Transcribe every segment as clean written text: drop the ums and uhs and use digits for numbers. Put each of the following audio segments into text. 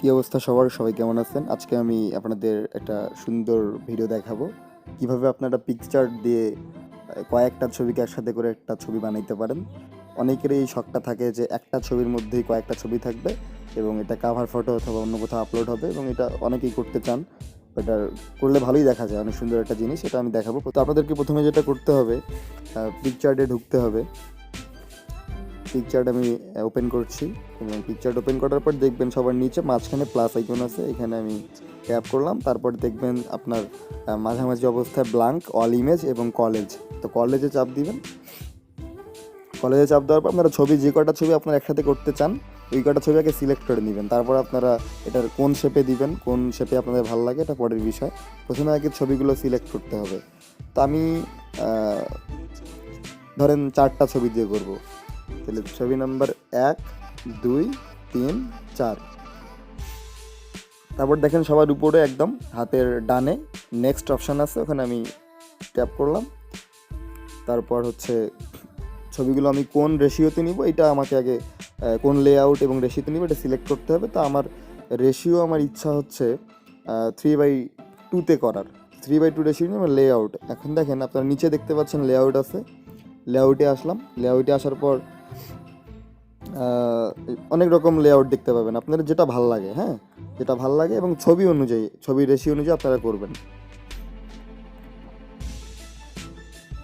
কী অবস্থা সবার? সবাই কেমন আছেন? আজকে আমি আপনাদের একটা সুন্দর ভিডিও দেখাবো কিভাবে আপনারা পিকচার্ট দিয়ে কয়েকটা ছবিকে একসাথে করে একটা ছবি বানাইতে পারেন। অনেকেরই এই শখটা থাকে যে একটা ছবির মধ্যেই কয়েকটা ছবি থাকবে এবং এটা কাভার ফটো অথবা অন্য কোথাও আপলোড হবে, এবং এটা অনেকেই করতে চান। এটা করলে ভালোই দেখা যায়, অনেক সুন্দর একটা জিনিস। এটা আমি দেখাবো। তো আপনাদেরকে প্রথমে যেটা করতে হবে, পিকচার্টে ঢুকতে হবে। পিকচার্ট আমি ওপেন করছি এবং পিকচার্ট ওপেন করার পর দেখবেন সবার নিচে মাঝখানে প্লাস আইকন আছে, এখানে আমি ট্যাপ করলাম। তারপর দেখবেন আপনার মাঝামাঝি অবস্থায় ব্ল্যাঙ্ক, অল ইমেজ এবং কলেজ। তো কলেজে চাপ দিবেন। কলেজে চাপ দেওয়ার পর আপনারা ছবি, যে কটা ছবি আপনারা একসাথে করতে চান ওই কটা ছবি আগে সিলেক্ট করে নেবেন। তারপর আপনারা এটার কোন শেপে দিবেন, কোন শেপে আপনাদের ভালো লাগে এটা পরের বিষয়। প্রথমে আগে ছবিগুলো সিলেক্ট করতে হবে। তো আমি ধরেন 4টা ছবি দিয়ে করব। তাহলে ছবি নাম্বার 1, 2, 3, 4। তারপর দেখেন সবার উপরে একদম হাতের ডানে নেক্সট অপশান আছে, ওখানে আমি ট্যাপ করলাম। তারপর হচ্ছে ছবিগুলো আমি কোন রেশিওতে নিব, এটা আমাকে আগে কোন লেআউট এবং রেশিওতে নিব এটা সিলেক্ট করতে হবে। তো আমার রেশিও, আমার ইচ্ছা হচ্ছে 3/2 করার। 3/2 রেশিও নিয়ে আমার লেআউট। এখন দেখেন আপনারা নিচে দেখতে পাচ্ছেন লেআউট আছে। লেআউটে আসলাম। লেআউটে আসার পর অনেক রকম লেআউট দেখতে পাবেন, আপনাদের যেটা ভাল লাগে। হ্যাঁ, যেটা ভাল লাগে এবং ছবি অনুযায়ী, ছবির রেশিও অনুযায়ী আপনারা করবেন।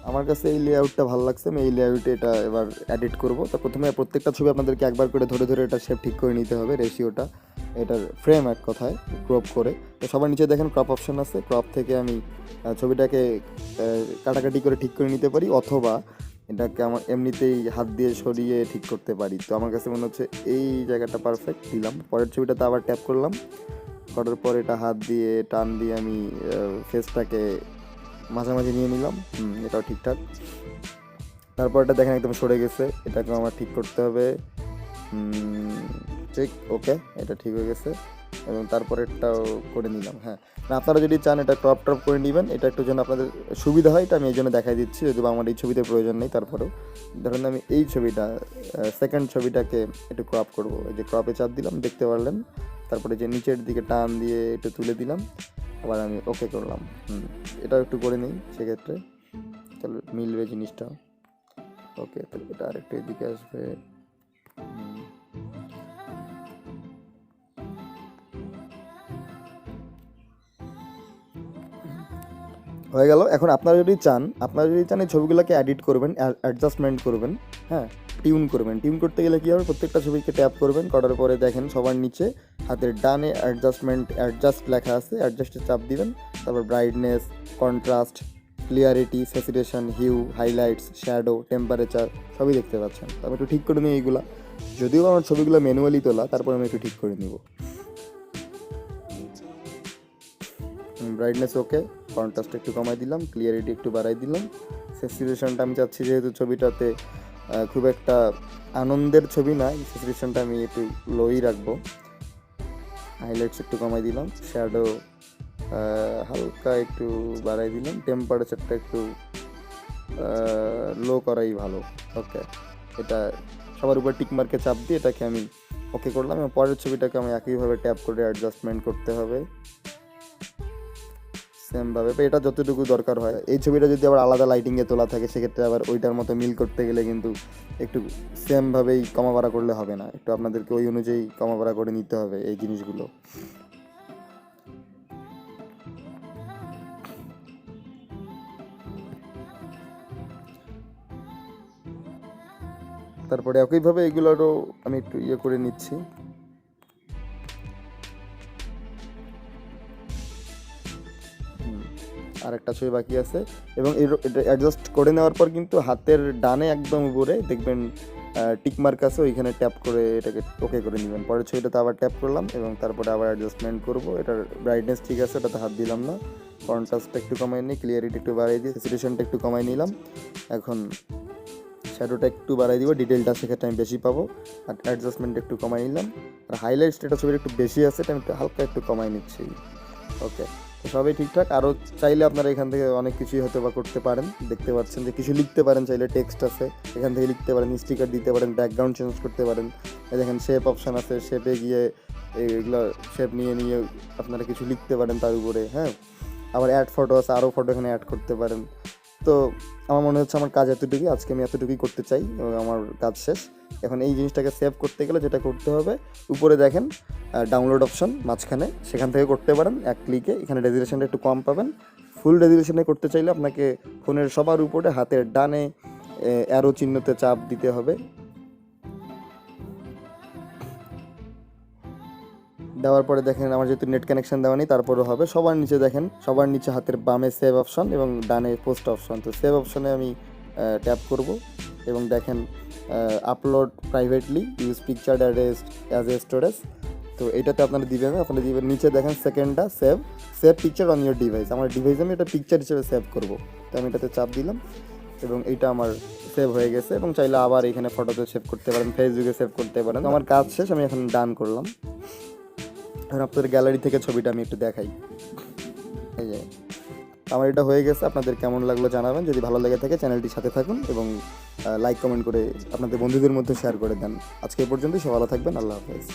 আমার কাছে এই লেআউটটা ভালো লাগছে, আমি এই লেআউটে এটা এবার এডিট করব। তো প্রথমে প্রত্যেকটা ছবি আপনাদেরকে একবার করে ধরে ধরে এটা শেপ ঠিক করে নিতে হবে, রেশিওটা, এটার ফ্রেম এক কথায় ক্রপ করে। তো সবার নিচে দেখেন ক্রপ অপশন আছে। ক্রপ থেকে আমি ছবিটাকে কাটাকাটি করে ঠিক করে নিতে পারি, অথবা এটাকে আমার এমনিতেই হাত দিয়ে সরিয়ে ঠিক করতে পারি। তো আমার কাছে মনে হচ্ছে এই জায়গাটা পারফেক্ট দিলাম। পরের ছবিটাতে আবার ট্যাপ করলাম, করার পর এটা হাত দিয়ে টান দিয়ে আমি ফেসটাকে মাঝামাঝি নিয়ে নিলাম। এটাও ঠিকঠাক। তারপর এটা দেখেন একদম সরে গেছে, এটাকে আমার ঠিক করতে হবে। ঠিক, ওকে, এটা ঠিক হয়ে গেছে। এবং তারপরে এটাও করে নিলাম। হ্যাঁ, আপনারা যদি চান এটা ক্রপ টপ করে নেবেন, এটা একটু যেন আপনাদের সুবিধা হয়, এটা আমি এই জন্য দেখাই দিচ্ছি, যদিও আমার এই ছবিতে প্রয়োজন নেই। তারপরেও ধরেন আমি এই ছবিটা, সেকেন্ড ছবিটাকে একটু ক্রপ করব। এই যে ক্রপে চাপ দিলাম, দেখতে পারলেন। তারপরে যে নিচের দিকে টান দিয়ে একটু তুলে দিলাম, আবার আমি ওকে করলাম। এটাও একটু করে নিই সেক্ষেত্রে, তাহলে মিলবে জিনিসটা। ওকে, তাহলে এটা আরেকটু এদিকে আসবে। হয়ে গেল। এখন আপনারা যদি চান এই ছবিগুলোকে এডিট করবেন, অ্যাডজাস্টমেন্ট করবেন, হ্যাঁ, টিউন করবেন। টিউন করতে গেলে কী হবে, প্রত্যেকটা ছবিকে ট্যাপ করবেন, করার পরে দেখেন সবার নিচে হাতের ডানে অ্যাডজাস্ট লেখা আছে, অ্যাডজাস্টে চাপ দিবেন। তারপর brightness, contrast, clarity, saturation, hue, highlights, shadow, temperature সবই দেখতে পাচ্ছেন। আমি একটু ঠিক করে নিই এইগুলা, যদিও আমার ছবিগুলো ম্যানুয়ালি তোলা, তারপর আমি একটু ঠিক করে নিব। ব্রাইটনেস ওকে, কন্ট্রাস্ট একটু কমাই দিলাম, ক্লিয়ারিটি একটু বাড়াই দিলাম। স্যাচুরেশনটা আমি চাচ্ছি যেহেতু ছবিটাতে খুব একটা আনন্দের ছবি না, স্যাচুরেশনটা আমি একটু লোই রাখবো। হাইলাইটস একটু কমাই দিলাম, শ্যাডো হালকা একটু বাড়াই দিলাম, টেম্পারেচারটা একটু লো করাই ভালো। ওকে, এটা সবার উপর টিকমার্কে চাপ দিয়ে এটাকে আমি ওকে করলাম। এবং পরের ছবিটাকে আমি একইভাবে ট্যাপ করে অ্যাডজাস্টমেন্ট করতে হবে সেমভাবে। এটা যতটুকু দরকার হয়। এই ছবিটা যদি আবার আলাদা লাইটিংয়ে তোলা থাকে, সেক্ষেত্রে আবার ওইটার মতো মিল করতে গেলে কিন্তু একটু সেমভাবেই কমা বাড়া করলে হবে না, একটু আপনাদেরকে ওই অনুযায়ী কমা বাড়া করে নিতে হবে এই জিনিসগুলো। তারপরে একইভাবে এগুলোরও আমি একটু করে নিচ্ছি। আর একটা ছবি বাকি আছে, এবং এটা অ্যাডজাস্ট করে নেওয়ার পর কিন্তু হাতের ডানে একদম উপরে দেখবেন টিকমার্ক আছে, ওইখানে ট্যাপ করে এটাকে ওকে করে নেবেন। পরের ছবিটাতে আবার ট্যাপ করলাম এবং তারপরে আবার অ্যাডজাস্টমেন্ট করব। এটার ব্রাইটনেস ঠিক আছে, ওটাতে হাত দিলাম না। কন্ট্রাস্টটা একটু কমাই নিই, ক্লিয়ারিটি একটু বাড়াই দিই, স্যাচুরেশনটা একটু কমাই নিলাম। এখন শ্যাডোটা একটু বাড়াই দিব, ডিটেলটা সেক্ষেত্রে আমি বেশি পাবো। আর অ্যাডজাস্টমেন্ট একটু কমাই নিলাম। আর হাইলাইটস, এটা ছবির একটু বেশি আছে, এটা আমি একটু হালকা একটু কমাই নিচ্ছি। ওকে, তো সবই ঠিকঠাক। আরও চাইলে আপনারা এখান থেকে অনেক কিছুই হয়তো বা করতে পারেন। দেখতে পাচ্ছেন যে কিছু লিখতে পারেন, চাইলে টেক্সট আছে এখান থেকে লিখতে পারেন, স্টিকার দিতে পারেন, ব্যাকগ্রাউন্ড চেঞ্জ করতে পারেন। এই দেখেন শেপ অপশান আছে, শেপে গিয়ে এগুলো শেপ নিয়ে নিয়ে আপনারা কিছু লিখতে পারেন তার উপরে। হ্যাঁ, আবার অ্যাড ফটো আছে, আরও ফটো এখানে অ্যাড করতে পারেন। তো আমার মনে হচ্ছে আমার কাজ এতটুকুই, আজকে আমি এতটুকুই করতে চাই এবং আমার কাজ শেষ। এখন এই জিনিসটাকে সেভ করতে গেলে যেটা করতে হবে, উপরে দেখেন ডাউনলোড অপশন মাঝখানে, সেখান থেকে করতে পারেন এক ক্লিকে। এখানে রেজুলেশনটা একটু কম পাবেন। ফুল রেজুলেশনে করতে চাইলে আপনাকে ফোনের সবার উপরে হাতের ডানে অ্যারো চিহ্নতে চাপ দিতে হবে। দেওয়ার পরে দেখেন আমার যেহেতু নেট কানেকশন দেওয়া নেই তারপরে হবে। সবার নিচে দেখেন, সবার নিচে হাতের বামে সেভ অপশন এবং ডানে পোস্ট অপশন। তো সেভ অপশনে আমি ট্যাপ করব এবং দেখেন upload privately use picture as a storage. তো এটাতে আপনারা দিবেন নিচে দেখেন সেকেন্ডটা save picture on your device. আমার ডিভাইসে আমি এটা পিকচার হিসেবে সেভ করব। তো আমি এটাতে চাপ দিলাম এবং এইটা আমার সেভ হয়ে গেছে। এবং চাইলে আবার এখানে ফটোতে সেভ করতে পারেন, ফেসবুকে সেভ করতে পারেন। আমার কাজ শেষ, আমি এখন ডান করলাম। এখন আপনাদের গ্যালারি থেকে ছবিটা আমি একটু দেখাই। এই যে আমার এটা হয়ে গেছে। আপনাদের কেমন লাগলো জানাবেন। যদি ভালো লেগে থাকে চ্যানেলটির সাথে থাকুন এবং লাইক কমেন্ট করে আপনাদের বন্ধুদের মধ্যে শেয়ার করে দেন। আজকে এই পর্যন্তই, সব ভালো থাকবেন। আল্লাহ হাফেজ।